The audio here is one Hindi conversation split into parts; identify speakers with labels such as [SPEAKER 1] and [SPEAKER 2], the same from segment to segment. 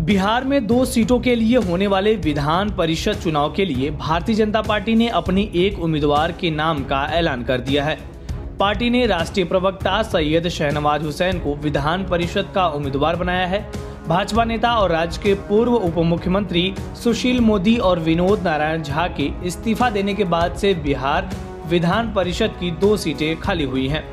[SPEAKER 1] बिहार में 2 सीटों के लिए होने वाले विधान परिषद चुनाव के लिए भारतीय जनता पार्टी ने अपनी एक उम्मीदवार के नाम का ऐलान कर दिया है। पार्टी ने राष्ट्रीय प्रवक्ता सैयद शाहनवाज हुसैन को विधान परिषद का उम्मीदवार बनाया है। भाजपा नेता और राज्य के पूर्व उप मुख्यमंत्री सुशील मोदी और विनोद नारायण झा के इस्तीफा देने के बाद से बिहार विधान परिषद की 2 सीटें खाली हुई हैं।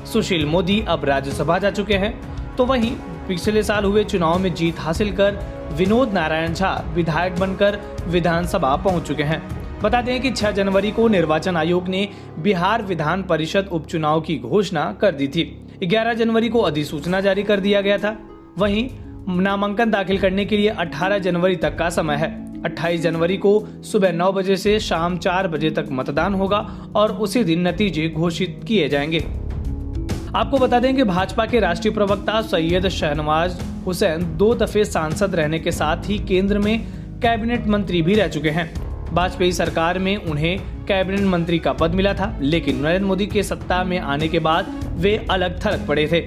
[SPEAKER 1] सुशील मोदी अब राज्यसभा जा चुके हैं, तो वहीं पिछले साल हुए चुनाव में जीत हासिल कर विनोद नारायण झा विधायक बनकर विधानसभा पहुंच चुके हैं। बता दें कि 6 जनवरी को निर्वाचन आयोग ने बिहार विधान परिषद उपचुनाव की घोषणा कर दी थी। 11 जनवरी को अधिसूचना जारी कर दिया गया था। वहीं नामांकन दाखिल करने के लिए 18 जनवरी तक का समय है। 28 जनवरी को सुबह 9 बजे से शाम 4 बजे तक मतदान होगा और उसी दिन नतीजे घोषित किए जाएंगे। आपको बता दें कि भाजपा के राष्ट्रीय प्रवक्ता सैयद शाहनवाज हुसैन 2 दफे सांसद रहने के साथ ही केंद्र में कैबिनेट मंत्री भी रह चुके हैं। वाजपेयी सरकार में उन्हें कैबिनेट मंत्री का पद मिला था, लेकिन नरेंद्र मोदी के सत्ता में आने के बाद वे अलग थलग पड़े थे।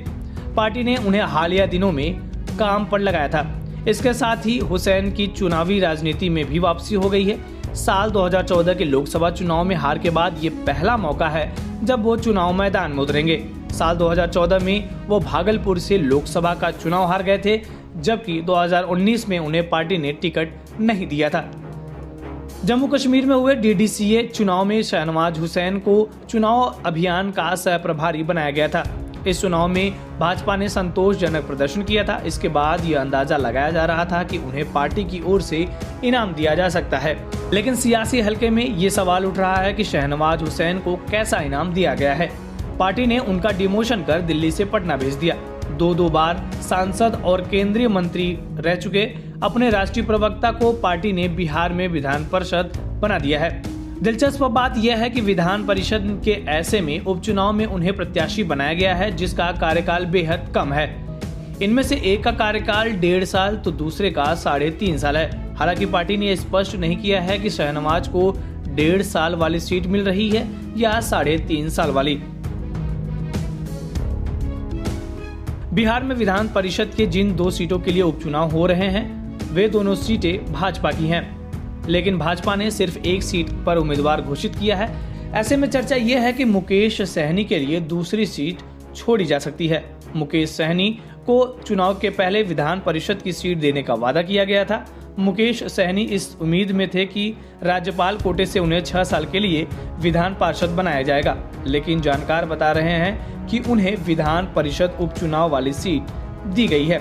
[SPEAKER 1] पार्टी ने उन्हें हालिया दिनों में काम पर लगाया था। इसके साथ ही हुसैन की चुनावी राजनीति में भी वापसी हो गई है। साल 2014 के लोकसभा चुनाव में हार के बाद ये पहला मौका है जब वो चुनाव मैदान में उतरेंगे। साल 2014 में वो भागलपुर से लोकसभा का चुनाव हार गए थे, जबकि 2019 में उन्हें पार्टी ने टिकट नहीं दिया था। जम्मू कश्मीर में हुए डीडीसीए चुनाव में शाहनवाज हुसैन को चुनाव अभियान का सह प्रभारी बनाया गया था। इस चुनाव में भाजपा ने संतोषजनक प्रदर्शन किया था। इसके बाद यह अंदाजा लगाया जा रहा था कि उन्हें पार्टी की ओर से इनाम दिया जा सकता है, लेकिन सियासी हलके में ये सवाल उठ रहा है कि शाहनवाज हुसैन को कैसा इनाम दिया गया है। पार्टी ने उनका डिमोशन कर दिल्ली से पटना भेज दिया। 2 बार सांसद और केंद्रीय मंत्री रह चुके अपने राष्ट्रीय प्रवक्ता को पार्टी ने बिहार में विधान परिषद बना दिया है। दिलचस्प बात यह है कि विधान परिषद के ऐसे में उपचुनाव में उन्हें प्रत्याशी बनाया गया है, जिसका कार्यकाल बेहद कम है। इनमें से एक का कार्यकाल 1.5 साल तो दूसरे का 3.5 साल है। हालांकि पार्टी ने स्पष्ट नहीं किया है कि शाहनवाज को 1.5 साल वाली सीट मिल रही है या 3.5 साल वाली। बिहार में विधान परिषद के जिन 2 सीटों के लिए उपचुनाव हो रहे हैं, वे दोनों सीटें भाजपा की हैं, लेकिन भाजपा ने सिर्फ एक सीट पर उम्मीदवार घोषित किया है। ऐसे में चर्चा यह है कि मुकेश सहनी के लिए दूसरी सीट छोड़ी जा सकती है। मुकेश सहनी को चुनाव के पहले विधान परिषद की सीट देने का वादा किया गया था। मुकेश सहनी इस उम्मीद में थे कि राज्यपाल कोटे से उन्हें 6 साल के लिए विधान पार्षद बनाया जाएगा, लेकिन जानकार बता रहे हैं कि उन्हें विधान परिषद उपचुनाव वाली सीट दी गई है।